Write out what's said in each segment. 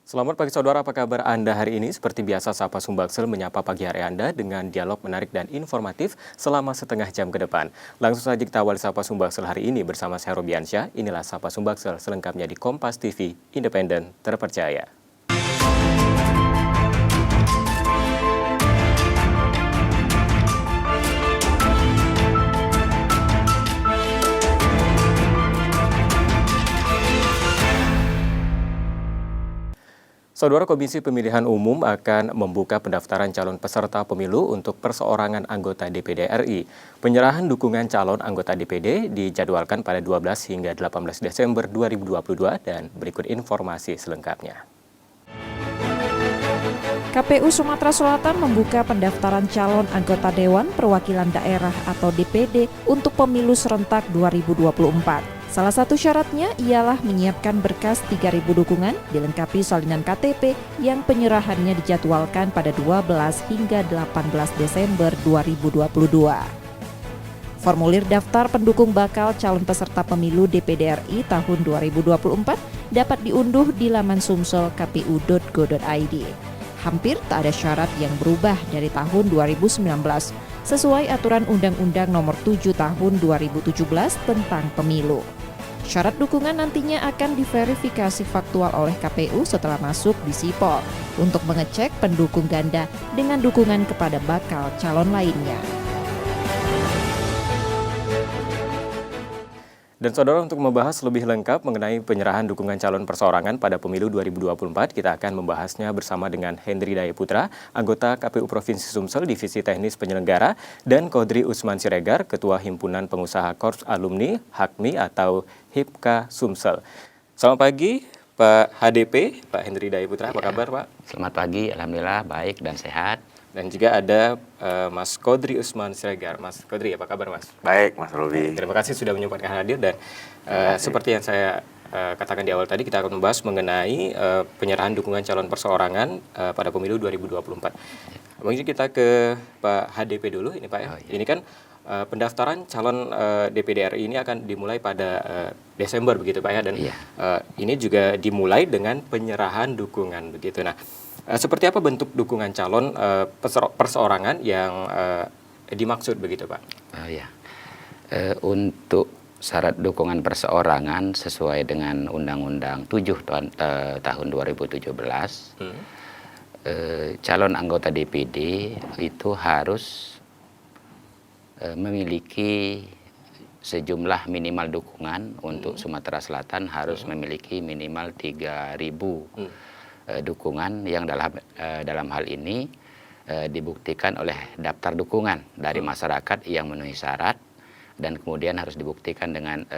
Selamat pagi saudara, apa kabar Anda hari ini? Seperti biasa, Sapa Sumbaksel menyapa pagi hari Anda dengan dialog menarik dan informatif selama setengah jam ke depan. Langsung saja kita awali Sapa Sumbaksel hari ini bersama saya Robiansyah. Inilah Sapa Sumbaksel selengkapnya di Kompas TV, independen, terpercaya. Saudara, Komisi Pemilihan Umum akan membuka pendaftaran calon peserta pemilu untuk perseorangan anggota DPD RI. Penyerahan dukungan calon anggota DPD dijadwalkan pada 12 hingga 18 Desember 2022 dan berikut informasi selengkapnya. KPU Sumatera Selatan membuka pendaftaran calon anggota Dewan Perwakilan Daerah atau DPD untuk pemilu serentak 2024. Salah satu syaratnya ialah menyiapkan berkas 3.000 dukungan dilengkapi salinan KTP yang penyerahannya dijadwalkan pada 12 hingga 18 Desember 2022. Formulir daftar pendukung bakal calon peserta pemilu DPD RI tahun 2024 dapat diunduh di laman sumsel kpu.go.id. Hampir tak ada syarat yang berubah dari tahun 2019 sesuai aturan Undang-Undang Nomor 7 Tahun 2017 tentang Pemilu. Syarat dukungan nantinya akan diverifikasi faktual oleh KPU setelah masuk di Sipol untuk mengecek pendukung ganda dengan dukungan kepada bakal calon lainnya. Dan saudara, untuk membahas lebih lengkap mengenai penyerahan dukungan calon perseorangan pada pemilu 2024, kita akan membahasnya bersama dengan Hendri Daya Putra, anggota KPU Provinsi Sumsel Divisi Teknis Penyelenggara, dan Kodri Usman Siregar, Ketua Himpunan Pengusaha Korps Alumni HAKMI atau HIPKA Sumsel. Selamat pagi Pak HDP, Pak Hendri Daya Putra, apa kabar Pak? Selamat pagi, Alhamdulillah baik dan sehat. Dan juga ada Mas Kodri Usman Siregar. Mas Kodri, apa kabar Mas? Baik, Mas Robi. Terima kasih sudah menyempatkan hadir dan seperti yang saya katakan di awal tadi, kita akan membahas mengenai penyerahan dukungan calon perseorangan pada pemilu 2024. Mungkin kita ke Pak HDP dulu, ini Pak ya. Oh, iya. Ini kan pendaftaran calon DPD RI ini akan dimulai pada Desember begitu Pak ya, dan Iya. ini juga dimulai dengan penyerahan dukungan begitu. Nah, seperti apa bentuk dukungan calon perseorangan yang dimaksud begitu Pak? Untuk syarat dukungan perseorangan sesuai dengan Undang-Undang 7 tahun 2017, calon anggota DPD itu harus memiliki sejumlah minimal dukungan. Untuk Sumatera Selatan harus memiliki minimal 3.000 dukungan yang dalam hal ini dibuktikan oleh daftar dukungan dari masyarakat yang memenuhi syarat, dan kemudian harus dibuktikan dengan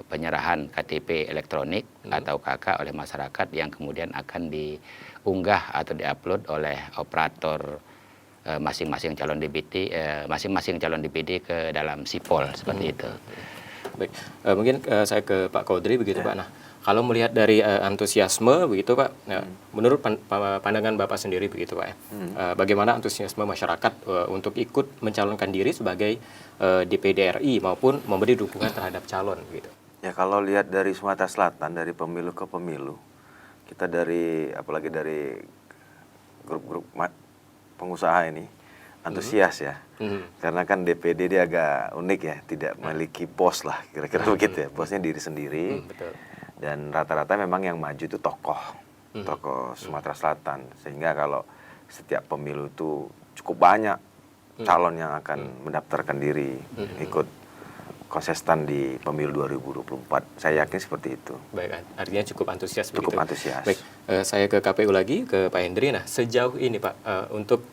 penyerahan KTP elektronik atau KK oleh masyarakat yang kemudian akan diunggah atau diupload oleh operator masing-masing calon DPD ke dalam Sipol seperti itu. Baik, mungkin saya ke Pak Kodri begitu Pak. Nah, kalau melihat dari antusiasme begitu Pak, menurut pandangan Bapak sendiri begitu Pak ya, bagaimana antusiasme masyarakat untuk ikut mencalonkan diri sebagai DPD RI maupun memberi dukungan terhadap calon gitu? Ya, kalau lihat dari Sumatera Selatan, dari pemilu ke pemilu, kita apalagi dari grup-grup pengusaha ini antusias ya. Karena kan DPD dia agak unik ya, tidak memiliki bos lah, kira-kira begitu ya. Bosnya diri sendiri. Betul. Dan rata-rata memang yang maju itu tokoh Sumatera Selatan. Sehingga kalau setiap pemilu itu cukup banyak calon yang akan mendaftarkan diri ikut konsisten di pemilu 2024. Saya yakin seperti itu. Baik, artinya cukup antusias begitu. Cukup antusias. Baik, saya ke KPU lagi, ke Pak Hendri. Nah, sejauh ini Pak, untuk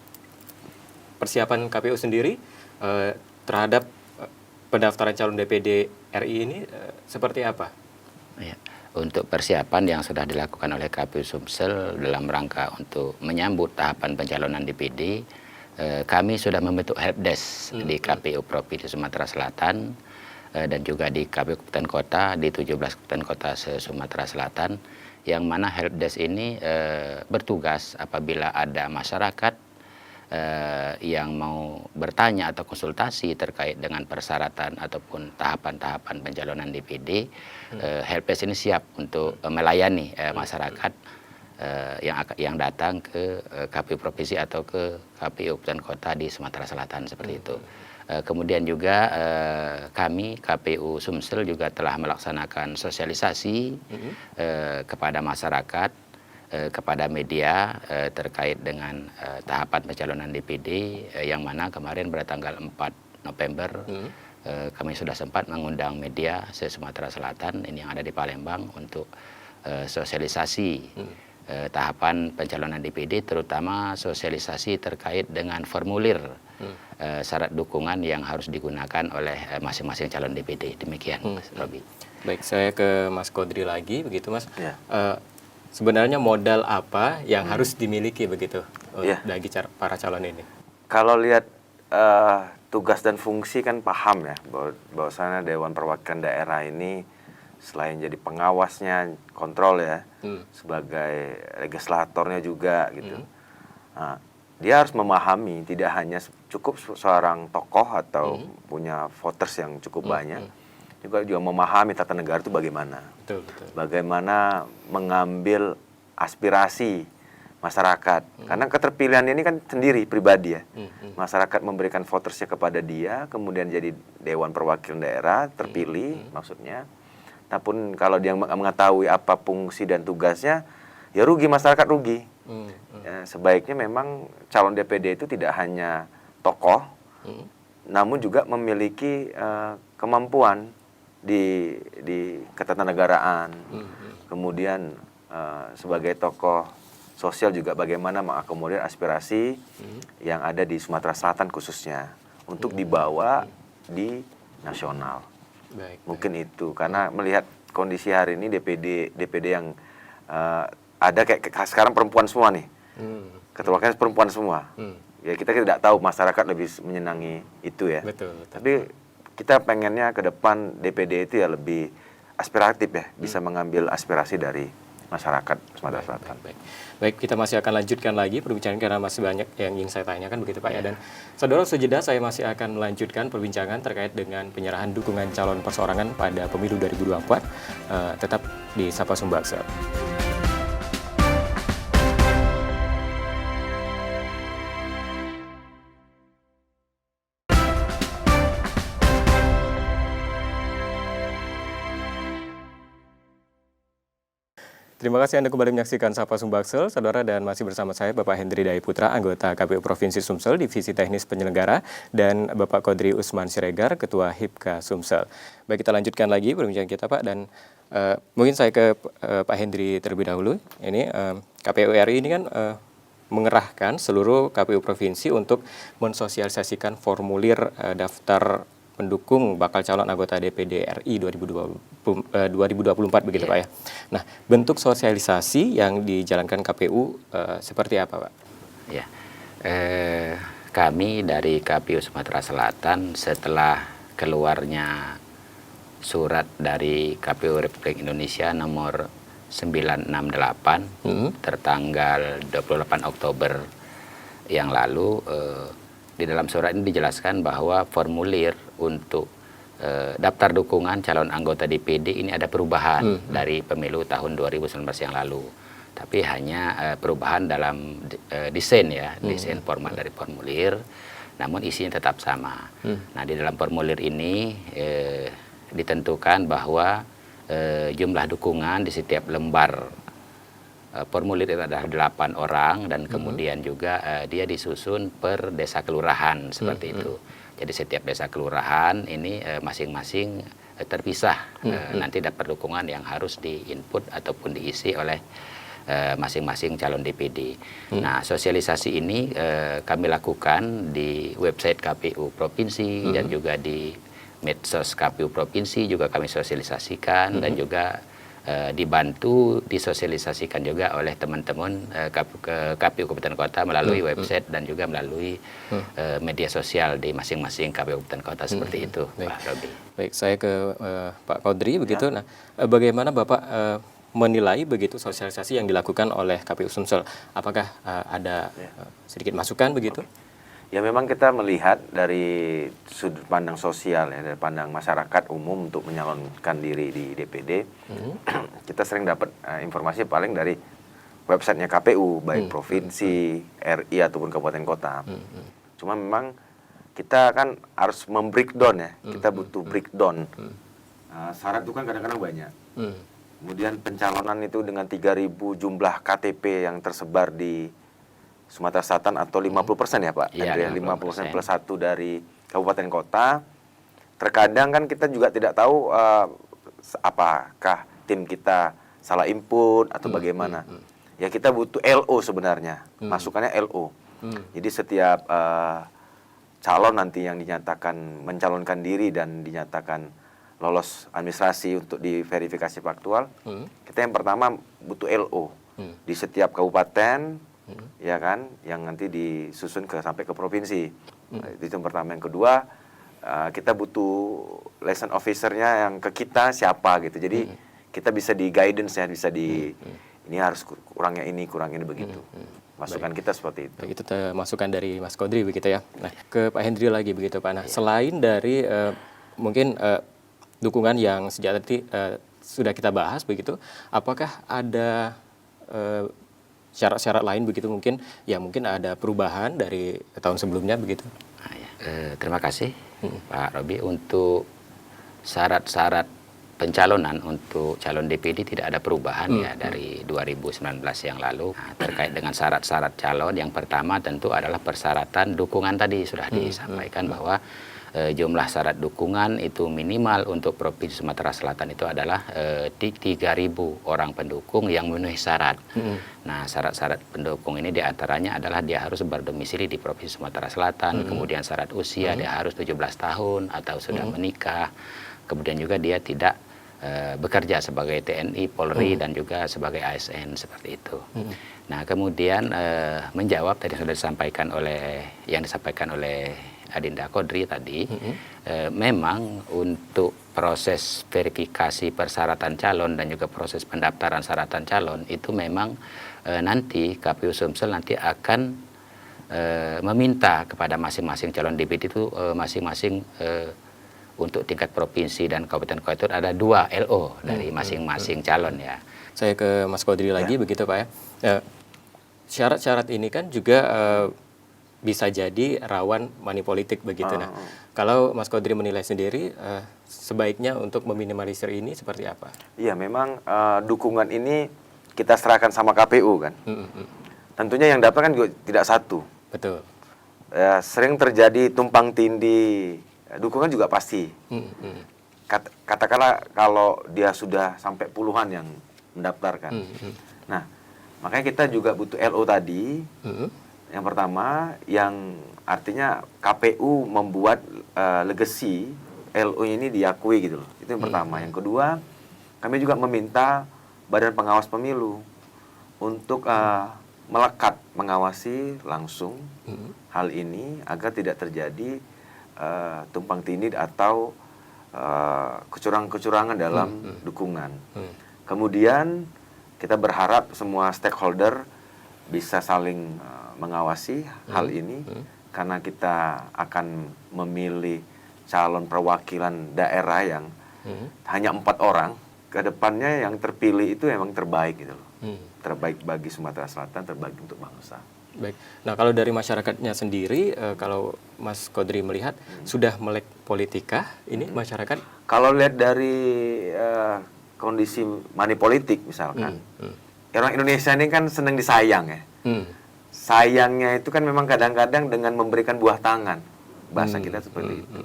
persiapan KPU sendiri terhadap pendaftaran calon DPD RI ini seperti apa? Ya. Untuk persiapan yang sudah dilakukan oleh KPU Sumsel dalam rangka untuk menyambut tahapan pencalonan DPD, kami sudah membentuk helpdesk di KPU Provinsi Sumatera Selatan dan juga di KPU Kabupaten Kota di 17 kabupaten kota se-Sumatera Selatan, yang mana helpdesk ini bertugas apabila ada masyarakat yang mau bertanya atau konsultasi terkait dengan persyaratan ataupun tahapan-tahapan pencalonan DPD, helpdesk ini siap untuk melayani masyarakat yang datang ke KPU provinsi atau ke KPU Kabupaten Kota di Sumatera Selatan seperti itu. Kemudian juga kami KPU Sumsel juga telah melaksanakan sosialisasi kepada masyarakat, kepada media terkait dengan tahapan pencalonan DPD yang mana kemarin pada tanggal 4 November kami sudah sempat mengundang media se-Sumatera Selatan ini yang ada di Palembang untuk sosialisasi tahapan pencalonan DPD, terutama sosialisasi terkait dengan formulir syarat dukungan yang harus digunakan oleh masing-masing calon DPD. Demikian, Mas Robi. Baik, saya ke Mas Kodri lagi, begitu Mas. Ya. Sebenarnya modal apa yang harus dimiliki begitu bagi para calon ini? Kalau lihat tugas dan fungsi kan paham ya, bahwasanya Dewan Perwakilan Daerah ini selain jadi pengawasnya, kontrol ya, sebagai legislatornya juga gitu. Nah, dia harus memahami tidak hanya cukup seorang tokoh atau punya voters yang cukup banyak, juga memahami tata negara itu bagaimana. Betul, betul. Bagaimana mengambil aspirasi masyarakat. Karena keterpilihan ini kan sendiri, pribadi ya. Masyarakat memberikan votersnya kepada dia, kemudian jadi Dewan Perwakilan Daerah, terpilih maksudnya. Namun kalau dia mengetahui apa fungsi dan tugasnya, ya rugi, masyarakat rugi. Ya, sebaiknya memang calon DPD itu tidak hanya tokoh, namun juga memiliki kemampuan di ketatanegaraan. Kemudian sebagai tokoh sosial juga bagaimana mengakomodir aspirasi yang ada di Sumatera Selatan khususnya untuk dibawa di nasional. Mungkin itu karena melihat kondisi hari ini DPD yang ada kayak sekarang perempuan semua nih, ketua wakilnya perempuan semua. Ya kita tidak tahu masyarakat lebih menyenangi itu ya. Betul. Tapi kita pengennya ke depan DPD itu ya lebih aspiratif ya, bisa mengambil aspirasi dari masyarakat Sumatera Selatan. Baik, kita masih akan lanjutkan lagi perbincangan karena masih banyak yang ingin saya tanyakan begitu Pak ya. Dan saudara sejeda saya masih akan melanjutkan perbincangan terkait dengan penyerahan dukungan calon perseorangan pada pemilu 2024. Tetap di Sapa Sumbaksel. Terima kasih Anda kembali menyaksikan Sapa Sumbaksel, saudara, dan masih bersama saya Bapak Hendri Daya Putra, anggota KPU Provinsi Sumsel, Divisi Teknis Penyelenggara, dan Bapak Kodri Usman Siregar, Ketua HIPKA Sumsel. Baik, kita lanjutkan lagi perbincangan kita Pak, dan mungkin saya ke Pak Hendri terlebih dahulu. Ini KPU RI ini kan mengerahkan seluruh KPU Provinsi untuk mensosialisasikan formulir daftar pendukung bakal calon anggota DPD RI 2024 begitu Pak ya. Nah, bentuk sosialisasi yang dijalankan KPU seperti apa Pak? Ya, kami dari KPU Sumatera Selatan setelah keluarnya surat dari KPU Republik Indonesia nomor 968 tertanggal 28 Oktober yang lalu, di dalam surat ini dijelaskan bahwa formulir untuk daftar dukungan calon anggota DPD ini ada perubahan dari pemilu tahun 2019 yang lalu. Tapi hanya perubahan dalam desain ya, desain format dari formulir, namun isinya tetap sama. Nah, di dalam formulir ini ditentukan bahwa jumlah dukungan di setiap lembar formulir itu adalah 8 orang dan kemudian juga dia disusun per desa kelurahan seperti itu. Jadi setiap desa kelurahan ini masing-masing terpisah nanti dapat dukungan yang harus diinput ataupun diisi oleh masing-masing calon DPD. Nah, sosialisasi ini kami lakukan di website KPU Provinsi dan juga di medsos KPU Provinsi juga kami sosialisasikan dan juga dibantu disosialisasikan juga oleh teman-teman KPU Kabupaten Kota melalui website dan juga melalui media sosial di masing-masing KPU Kabupaten Kota seperti itu, Pak Robi. Baik, saya ke Pak Kodri begitu. Nah, bagaimana Bapak menilai begitu sosialisasi yang dilakukan oleh KPU Sumsel? Apakah ada sedikit masukan begitu? Ya memang kita melihat dari sudut pandang sosial ya, dari pandang masyarakat umum untuk menyalonkan diri di DPD, kita sering dapat informasi paling dari websitenya KPU, baik provinsi, RI ataupun kabupaten kota. Cuma memang kita kan harus membreakdown ya, kita butuh breakdown. Syarat itu kan kadang-kadang banyak. Kemudian pencalonan itu dengan 3.000 jumlah KTP yang tersebar di Sumatera Selatan atau 50% ya Pak? Iya, 50% plus 1 dari kabupaten kota. Terkadang kan kita juga tidak tahu apakah tim kita salah input atau bagaimana. Ya kita butuh LO sebenarnya, masukannya LO. Jadi setiap calon nanti yang dinyatakan mencalonkan diri dan dinyatakan lolos administrasi untuk diverifikasi faktual, kita yang pertama butuh LO di setiap kabupaten, ya kan, yang nanti disusun sampai ke provinsi. Itu yang pertama. Yang kedua, kita butuh liaison officer-nya yang ke kita siapa gitu. Jadi kita bisa di guidance ya, bisa di ini harus kurangnya ini begitu. Masukan kita seperti itu. Itu masukan dari Mas Kodri begitu ya. Nah, ke Pak Hendri lagi begitu Pak. Nah, selain dari mungkin dukungan yang sejak tadi sudah kita bahas begitu, apakah ada syarat-syarat lain begitu mungkin ada perubahan dari tahun sebelumnya begitu? Terima kasih Pak Robi. Untuk syarat-syarat pencalonan untuk calon DPD tidak ada perubahan ya dari 2019 yang lalu. Nah, terkait dengan syarat-syarat calon, yang pertama tentu adalah persyaratan dukungan tadi sudah disampaikan bahwa jumlah syarat dukungan itu minimal untuk Provinsi Sumatera Selatan itu adalah 3.000 orang pendukung yang memenuhi syarat. Nah, syarat-syarat pendukung ini diantaranya adalah dia harus berdomisili di Provinsi Sumatera Selatan, kemudian syarat usia dia harus 17 tahun atau sudah menikah, kemudian juga dia tidak bekerja sebagai TNI, Polri, dan juga sebagai ASN seperti itu. Nah, kemudian menjawab tadi yang sudah disampaikan oleh Adinda Kodri tadi, memang untuk proses verifikasi persyaratan calon dan juga proses pendaftaran syaratan calon itu memang nanti KPU Sumsel nanti akan meminta kepada masing-masing calon DPD itu masing-masing untuk tingkat provinsi dan kabupaten kota ada 2 LO dari masing-masing calon ya. Saya ke Mas Kodri lagi begitu Pak ya. Syarat-syarat ini kan juga bisa jadi rawan money politik begitu. Nah, kalau Mas Kodri menilai sendiri sebaiknya untuk meminimalisir ini seperti apa? Iya, memang dukungan ini kita serahkan sama KPU kan. Tentunya yang dapat kan juga tidak satu. Betul. Sering terjadi tumpang tindih. Dukungan juga pasti. Katakanlah kalau dia sudah sampai puluhan yang mendaftarkan. Nah, makanya kita juga butuh LO tadi. Yang pertama, yang artinya KPU membuat legacy LO ini diakui gitu loh. Itu yang pertama. Yang kedua, kami juga meminta Badan Pengawas Pemilu untuk melekat mengawasi langsung hal ini agar tidak terjadi tumpang tindih atau kecurangan-kecurangan dalam dukungan. Kemudian kita berharap semua stakeholder bisa saling mengawasi hal ini karena kita akan memilih calon perwakilan daerah yang hanya 4 orang. Kedepannya yang terpilih itu memang terbaik gitu loh. Terbaik bagi Sumatera Selatan, terbaik untuk bangsa. Baik. Nah, kalau dari masyarakatnya sendiri, kalau Mas Kodri melihat sudah melek politika ini masyarakat? Kalau lihat dari kondisi money politik misalkan, orang Indonesia ini kan senang disayang ya. Sayangnya itu kan memang kadang-kadang dengan memberikan buah tangan, bahasa kita seperti itu.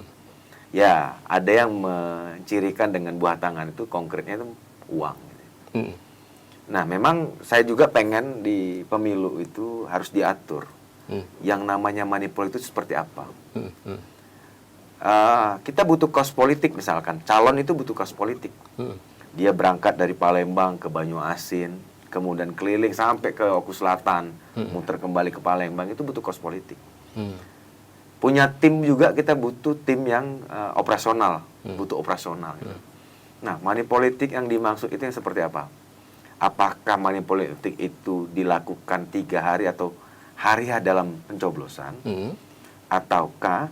Ya, ada yang mencirikan dengan buah tangan itu konkretnya itu uang. Gitu. Nah, memang saya juga pengen di pemilu itu harus diatur. Yang namanya money politik itu seperti apa. Kita butuh kos politik misalkan. Calon itu butuh kos politik. Dia berangkat dari Palembang ke Banyuasin, kemudian keliling sampai ke Oku Selatan, muter kembali ke Palembang, itu butuh kos politik. Punya tim juga, kita butuh tim yang operasional, butuh operasional. Gitu. Nah, money politik yang dimaksud itu yang seperti apa? Apakah money politik itu dilakukan 3 hari atau hari dalam pencoblosan, ataukah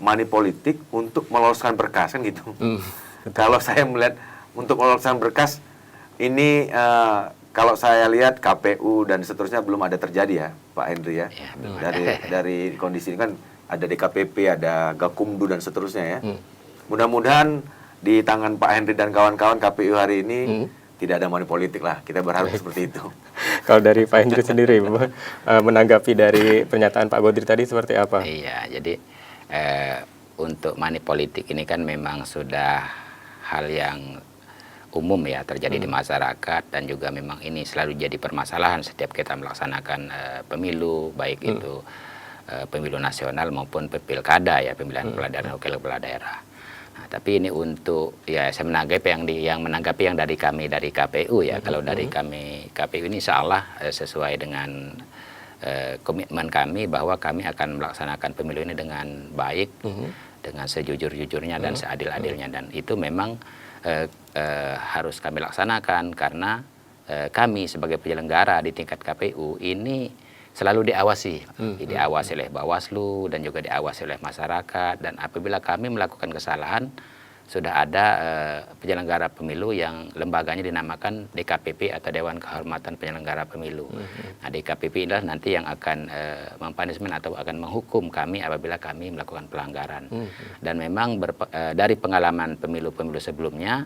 money politik untuk meloloskan berkas kan gitu? Kalau saya melihat untuk meloloskan berkas ini kalau saya lihat KPU dan seterusnya belum ada terjadi ya, Pak Henry ya. Ya, belum Dari kondisi ini kan ada DKPP, ada Gakumdu dan seterusnya ya. Mudah-mudahan di tangan Pak Henry dan kawan-kawan KPU hari ini tidak ada money politik lah. Kita berharap seperti itu. Kalau dari Pak Hendri sendiri, menanggapi dari pernyataan Pak Godri tadi seperti apa? Iya, jadi untuk money politik ini kan memang sudah hal yang umum ya terjadi di masyarakat, dan juga memang ini selalu jadi permasalahan setiap kita melaksanakan pemilu, baik itu pemilu nasional maupun pilkada ya, pemilihan kepala daerah, wakil kepala daerah. Nah, tapi ini untuk ya saya menanggapi yang dari kami dari KPU ya. Kalau dari kami KPU ini insya Allah sesuai dengan komitmen kami bahwa kami akan melaksanakan pemilu ini dengan baik, dengan sejujur-jujurnya dan seadil-adilnya, dan itu memang harus kami laksanakan karena kami sebagai penyelenggara di tingkat KPU ini selalu diawasi oleh Bawaslu dan juga diawasi oleh masyarakat, dan apabila kami melakukan kesalahan sudah ada penyelenggara pemilu yang lembaganya dinamakan DKPP atau Dewan Kehormatan Penyelenggara Pemilu. Nah, DKPP inilah nanti yang akan mempunishment atau akan menghukum kami apabila kami melakukan pelanggaran. Dan memang dari pengalaman pemilu-pemilu sebelumnya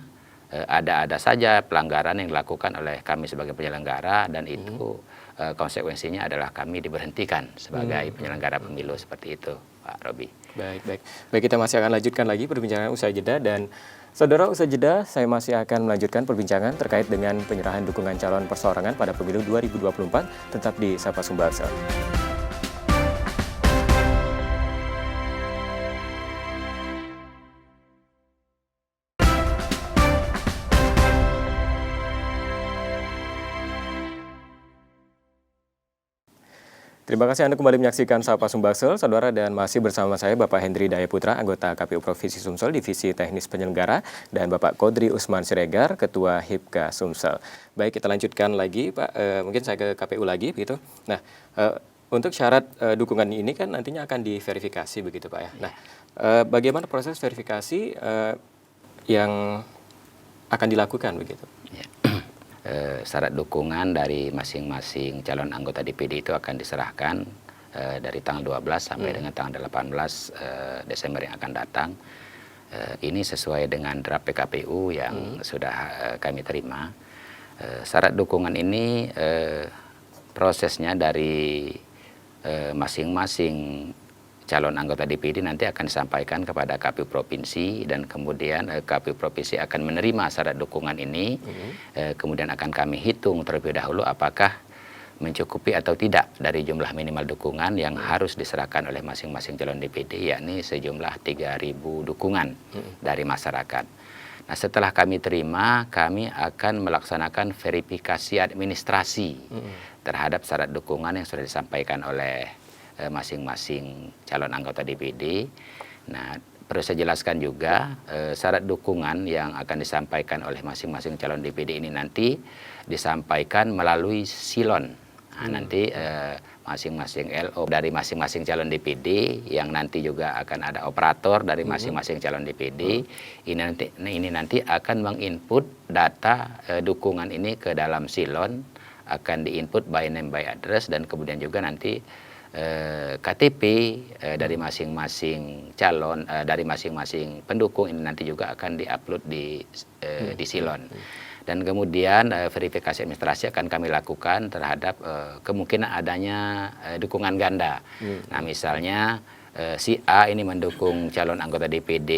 ada saja pelanggaran yang dilakukan oleh kami sebagai penyelenggara, dan itu konsekuensinya adalah kami diberhentikan sebagai penyelenggara pemilu, seperti itu, Pak Robi. Baik. Kita masih akan lanjutkan lagi perbincangan usai jeda, dan saudara, usai jeda saya masih akan melanjutkan perbincangan terkait dengan penyerahan dukungan calon perseorangan pada pemilu 2024, tetap di Sapa Sumbaksel. Terima kasih Anda kembali menyaksikan Sapa Sumbaksel, saudara, dan masih bersama saya Bapak Hendri Daya Putra, anggota KPU Provinsi Sumsel, Divisi Teknis Penyelenggara, dan Bapak Kodri Usman Siregar, Ketua Hipka Sumsel. Baik, kita lanjutkan lagi, Pak. Mungkin saya ke KPU lagi, begitu. Nah, untuk syarat dukungan ini kan nantinya akan diverifikasi, begitu Pak ya. Nah, bagaimana proses verifikasi yang akan dilakukan, begitu? Ya. Syarat dukungan dari masing-masing calon anggota DPD itu akan diserahkan dari tanggal 12 sampai dengan tanggal 18 Desember yang akan datang. Ini sesuai dengan draft PKPU yang sudah kami terima. Syarat dukungan ini prosesnya dari masing-masing calon anggota DPD nanti akan disampaikan kepada KPU Provinsi, dan kemudian KPU Provinsi akan menerima syarat dukungan ini, kemudian akan kami hitung terlebih dahulu apakah mencukupi atau tidak dari jumlah minimal dukungan yang harus diserahkan oleh masing-masing calon DPD, yakni sejumlah 3.000 dukungan dari masyarakat. Nah, setelah kami terima, kami akan melaksanakan verifikasi administrasi terhadap syarat dukungan yang sudah disampaikan oleh masing-masing calon anggota DPD. Nah, perlu saya jelaskan juga syarat dukungan yang akan disampaikan oleh masing-masing calon DPD ini nanti disampaikan melalui silon. Nah, nanti masing-masing LO dari masing-masing calon DPD, yang nanti juga akan ada operator dari masing-masing calon DPD, ini nanti akan menginput data dukungan ini ke dalam silon, akan diinput by name by address, dan kemudian juga nanti KTP dari masing-masing calon, dari masing-masing pendukung ini nanti juga akan diupload di silon. Dan kemudian verifikasi administrasi akan kami lakukan terhadap kemungkinan adanya dukungan ganda. Nah, misalnya si A ini mendukung calon anggota DPD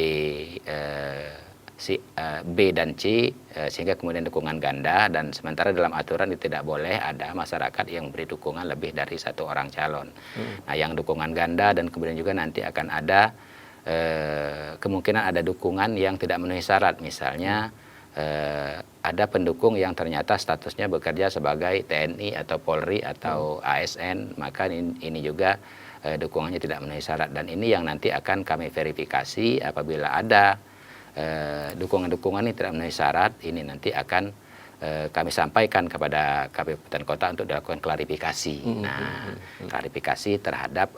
si B dan C, sehingga kemudian dukungan ganda, dan sementara dalam aturan itu tidak boleh ada masyarakat yang beri dukungan lebih dari satu orang calon. Nah, yang dukungan ganda, dan kemudian juga nanti akan ada kemungkinan ada dukungan yang tidak memenuhi syarat, misalnya ada pendukung yang ternyata statusnya bekerja sebagai TNI atau Polri atau ASN, maka ini juga dukungannya tidak memenuhi syarat, dan ini yang nanti akan kami verifikasi. Apabila ada dukungan-dukungan ini tidak memenuhi syarat, ini nanti akan kami sampaikan kepada KPU Kabupaten Kota untuk dilakukan klarifikasi. Nah, klarifikasi terhadap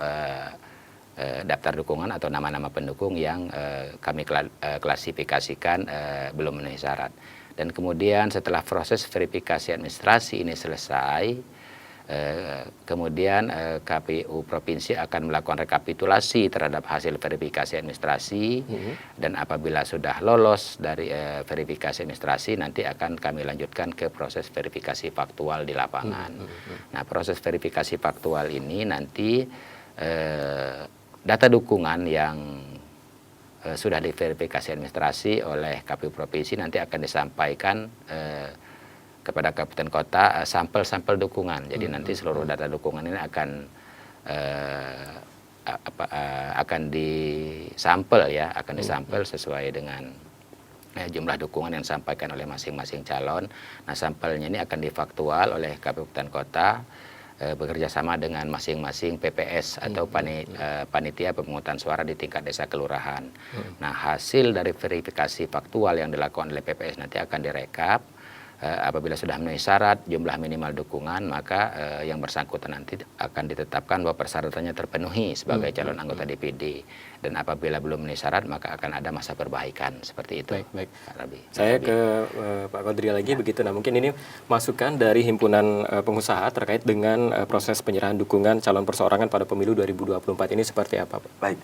daftar dukungan atau nama-nama pendukung yang kami klasifikasikan belum memenuhi syarat. Dan kemudian setelah proses verifikasi administrasi ini selesai, kemudian KPU Provinsi akan melakukan rekapitulasi terhadap hasil verifikasi administrasi, dan apabila sudah lolos dari verifikasi administrasi, nanti akan kami lanjutkan ke proses verifikasi faktual di lapangan. Nah, proses verifikasi faktual ini nanti data dukungan yang sudah diverifikasi administrasi oleh KPU Provinsi nanti akan disampaikan kepada Kabupaten Kota sampel-sampel dukungan. Jadi nanti seluruh data dukungan ini akan disampel ya, akan disampel sesuai dengan jumlah dukungan yang disampaikan oleh masing-masing calon. Nah, sampelnya ini akan difaktual oleh Kabupaten Kota bekerja sama dengan masing-masing PPS atau panitia pemungutan suara di tingkat desa kelurahan. Nah, hasil dari verifikasi faktual yang dilakukan oleh PPS nanti akan direkap. Apabila sudah memenuhi syarat jumlah minimal dukungan, maka yang bersangkutan nanti akan ditetapkan bahwa persyaratannya terpenuhi sebagai calon anggota DPD. Dan apabila belum memenuhi syarat, maka akan ada masa perbaikan seperti itu. Baik. Saya ke Pak Kodri lagi begitu. Nah, mungkin ini masukan dari himpunan pengusaha terkait dengan proses penyerahan dukungan calon perseorangan pada pemilu 2024 ini seperti apa, Pak? Baik,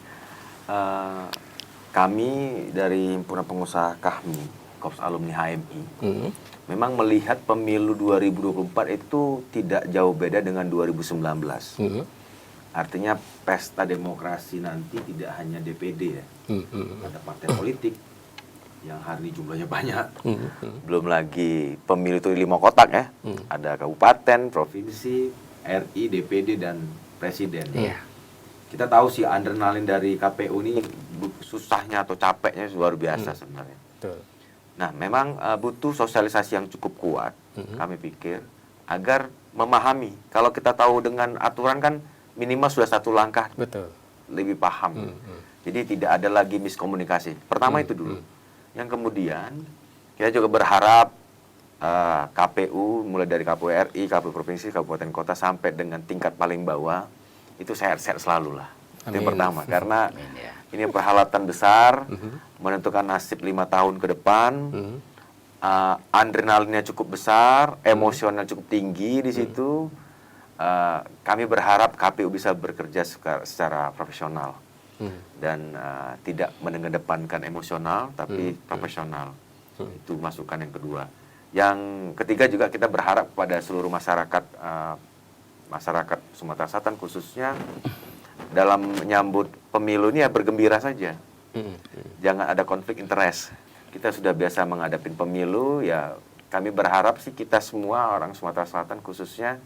kami dari himpunan pengusaha KAHMI, Korps Alumni HMI, memang melihat pemilu 2024 itu tidak jauh beda dengan 2019. Artinya pesta demokrasi nanti tidak hanya DPD ya. Ada partai politik yang hari ini jumlahnya banyak. Belum lagi pemilu itu 5 kotak ya. Ada kabupaten, provinsi, RI, DPD, dan presiden. Kita tahu sih adrenalin dari KPU ini susahnya atau capeknya luar biasa sebenarnya. Betul. Nah, memang butuh sosialisasi yang cukup kuat, kami pikir, agar memahami. Kalau kita tahu dengan aturan kan minimal sudah satu langkah lebih paham. Jadi tidak ada lagi miskomunikasi. Pertama itu dulu. Yang kemudian, kita juga berharap KPU, mulai dari KPU RI, KPU Provinsi, Kabupaten Kota, sampai dengan tingkat paling bawah, itu sehat-sehat selalu lah. Itu yang pertama. Karena ini perhelatan besar, menentukan nasib 5 tahun ke depan, adrenalinnya cukup besar, emosional cukup tinggi di situ. Kami berharap KPU bisa bekerja secara profesional dan tidak mengedepankan emosional, tapi profesional. Itu masukan yang kedua. Yang ketiga juga kita berharap kepada seluruh masyarakat Sumatera Selatan khususnya dalam menyambut pemilu ini ya bergembira saja. Jangan ada konflik interest. Kita sudah biasa menghadapi pemilu, ya kami berharap sih kita semua orang Sumatera Selatan khususnya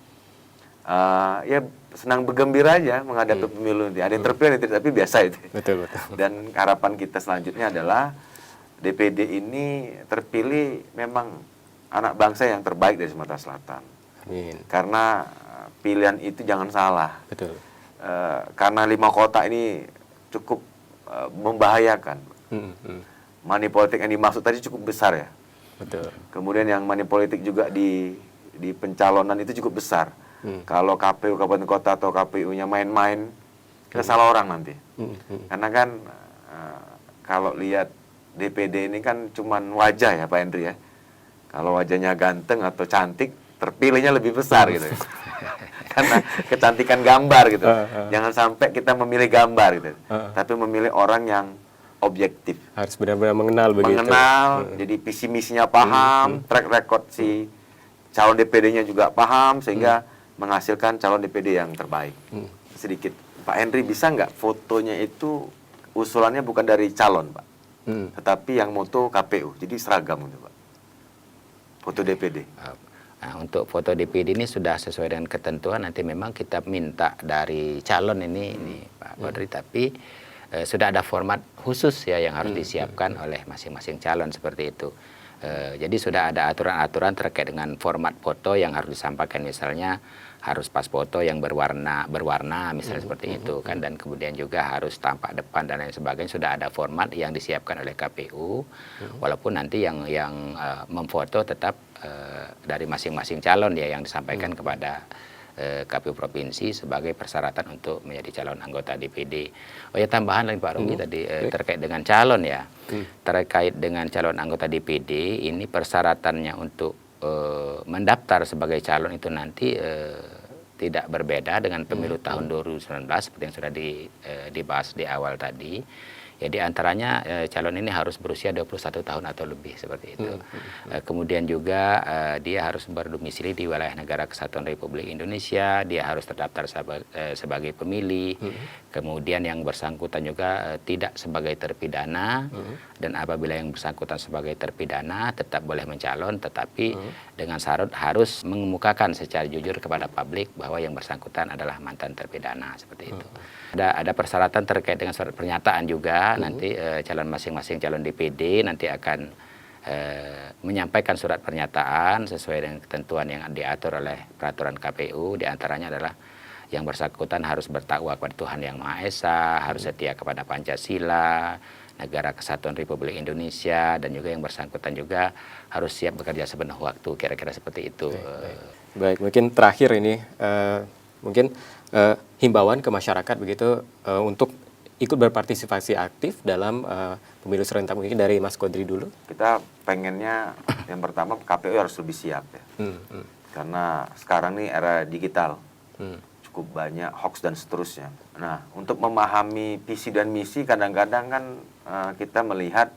ya senang bergembira aja menghadapi pemilu nanti. Ada yang terpilih, tapi biasa itu. Betul. Dan harapan kita selanjutnya adalah DPD ini terpilih memang anak bangsa yang terbaik dari Sumatera Selatan. Amin. Karena pilihan itu jangan salah. Betul. Karena 5 kota ini cukup membahayakan. Money politik yang dimaksud tadi cukup besar ya. Betul. Kemudian yang money politik juga di pencalonan itu cukup besar. Kalau KPU Kabupaten Kota atau KPU-nya main-main, kita salah orang nanti. Karena kan kalau lihat DPD ini kan cuman wajah ya Pak Hendri ya. Kalau wajahnya ganteng atau cantik, terpilihnya lebih besar gitu. Karena kecantikan gambar gitu. Jangan sampai kita memilih gambar gitu. Tapi memilih orang yang objektif. Harus benar-benar mengenal begitu. Mengenal, jadi visi misinya paham, track record si calon DPD-nya juga paham, sehingga menghasilkan calon DPD yang terbaik. Sedikit, Pak Henry bisa nggak fotonya itu usulannya bukan dari calon, Pak, tetapi yang moto KPU, jadi seragam gitu, Pak. Foto DPD. Nah, untuk foto DPD ini sudah sesuai dengan ketentuan, nanti memang kita minta dari calon ini Pak Kodri, tapi sudah ada format khusus ya yang harus disiapkan oleh masing-masing calon seperti itu. Jadi sudah ada aturan-aturan terkait dengan format foto yang harus disampaikan, misalnya harus pas foto yang berwarna misalnya seperti itu kan, dan kemudian juga harus tampak depan dan lain sebagainya. Sudah ada format yang disiapkan oleh KPU, walaupun nanti yang memfoto tetap dari masing-masing calon ya yang disampaikan kepada KPU Provinsi sebagai persyaratan untuk menjadi calon anggota DPD. Oh ya, tambahan lagi Pak Romi tadi terkait dengan calon ya. terkait dengan calon anggota DPD, ini persyaratannya untuk mendaftar sebagai calon itu nanti tidak berbeda dengan pemilu tahun 2019 seperti yang sudah dibahas di awal tadi. Jadi antaranya calon ini harus berusia 21 tahun atau lebih seperti itu. Kemudian juga dia harus berdomisili di wilayah Negara Kesatuan Republik Indonesia, dia harus terdaftar sebagai pemilih. Kemudian yang bersangkutan juga tidak sebagai terpidana, dan apabila yang bersangkutan sebagai terpidana tetap boleh mencalon, tetapi dengan syarat harus mengemukakan secara jujur kepada publik bahwa yang bersangkutan adalah mantan terpidana seperti itu. Ada persyaratan terkait dengan surat pernyataan juga. Nanti calon masing-masing calon DPD nanti akan menyampaikan surat pernyataan sesuai dengan ketentuan yang diatur oleh peraturan KPU. Di antaranya adalah yang bersangkutan harus bertakwa kepada Tuhan Yang Maha Esa, harus setia kepada Pancasila, Negara Kesatuan Republik Indonesia, dan juga yang bersangkutan juga harus siap bekerja sepenuh waktu, kira-kira seperti itu. Baik, mungkin terakhir ini mungkin himbauan ke masyarakat begitu untuk ikut berpartisipasi aktif dalam pemilu serentak. Mungkin dari Mas Kodri dulu. Kita pengennya yang pertama KPU harus lebih siap ya. Karena sekarang nih era digital. Cukup banyak hoax dan seterusnya. Nah, untuk memahami visi dan misi kadang-kadang kan kita melihat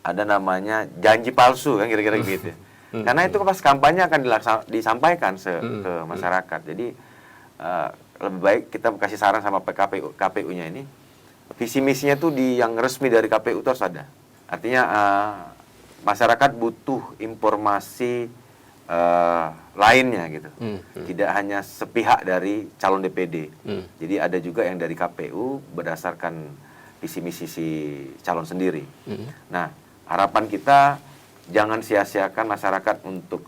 ada namanya janji palsu kan kira-kira gitu ya. Karena itu pas kampanye akan disampaikan ke masyarakat. Jadi lebih baik kita kasih saran sama KPU-nya ini, visi misinya tuh yang resmi dari KPU itu harus ada. Artinya masyarakat butuh informasi lainnya gitu. Tidak hanya sepihak dari calon DPD. Jadi ada juga yang dari KPU berdasarkan visi misi si calon sendiri. Nah, harapan kita jangan sia-siakan masyarakat untuk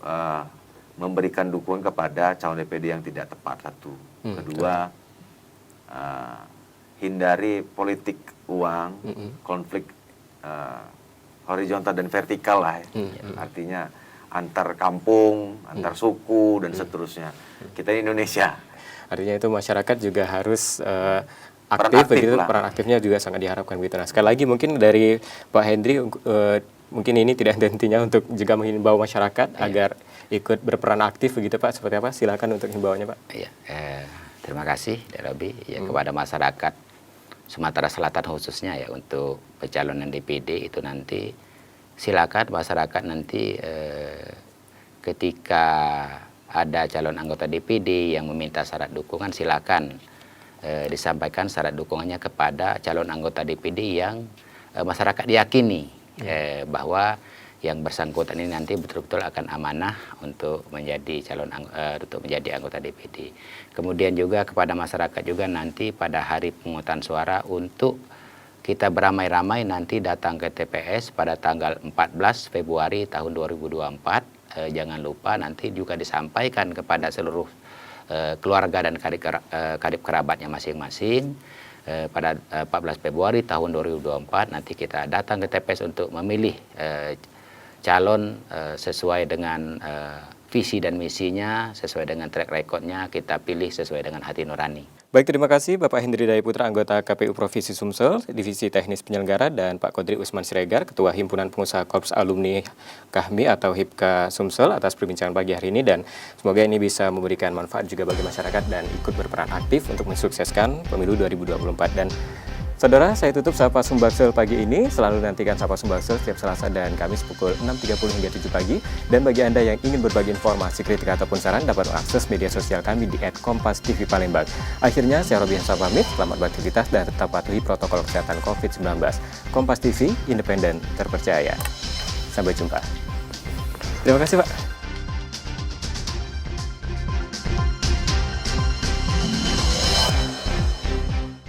memberikan dukungan kepada calon DPD yang tidak tepat, satu. Kedua, hindari politik uang, konflik horizontal dan vertikal lah ya. Artinya antar kampung, antar suku, dan seterusnya. Kita di Indonesia. Artinya itu masyarakat juga harus aktif begitu, peran aktifnya juga sangat diharapkan begitu. Nah, sekali lagi mungkin dari Pak Hendri, mungkin ini tidak henti-hentinya untuk juga menghimbau masyarakat agar ikut berperan aktif begitu Pak. Seperti apa? Silakan untuk himbauannya Pak. Iya, terima kasih Robi ya, kepada masyarakat Sumatera Selatan khususnya ya, untuk pencalonan DPD itu nanti silakan masyarakat nanti ketika ada calon anggota DPD yang meminta syarat dukungan, silakan disampaikan syarat dukungannya kepada calon anggota DPD yang masyarakat diyakini bahwa yang bersangkutan ini nanti betul-betul akan amanah untuk menjadi untuk menjadi anggota DPD. Kemudian juga kepada masyarakat juga nanti pada hari pemungutan suara untuk kita beramai-ramai nanti datang ke TPS pada tanggal 14 Februari tahun 2024. Jangan lupa nanti juga disampaikan kepada seluruh keluarga dan karib kerabatnya masing-masing. Pada 14 Februari tahun 2024 nanti kita datang ke TPS untuk memilih calon sesuai dengan visi dan misinya, sesuai dengan track recordnya, kita pilih sesuai dengan hati nurani. Baik, terima kasih Bapak Hendri Daya Putra, anggota KPU Provinsi Sumsel, Divisi Teknis Penyelenggara, dan Pak Kodri Usman Siregar, Ketua Himpunan Pengusaha Korps Alumni Kahmi atau HIPKA Sumsel, atas perbincangan pagi hari ini, dan semoga ini bisa memberikan manfaat juga bagi masyarakat dan ikut berperan aktif untuk mensukseskan pemilu 2024. Dan saudara, saya tutup Sapa Sumbaksel pagi ini. Selalu nantikan Sapa Sumbaksel setiap Selasa dan Kamis pukul 6.30 hingga 7 pagi. Dan bagi Anda yang ingin berbagi informasi, kritik ataupun saran, dapat mengakses media sosial kami di @KompasTV Palembang. Akhirnya, saya Robi Hansa pamit. Selamat beraktivitas dan tetap patuhi protokol kesehatan COVID-19. Kompas TV, independen, terpercaya. Sampai jumpa. Terima kasih, Pak.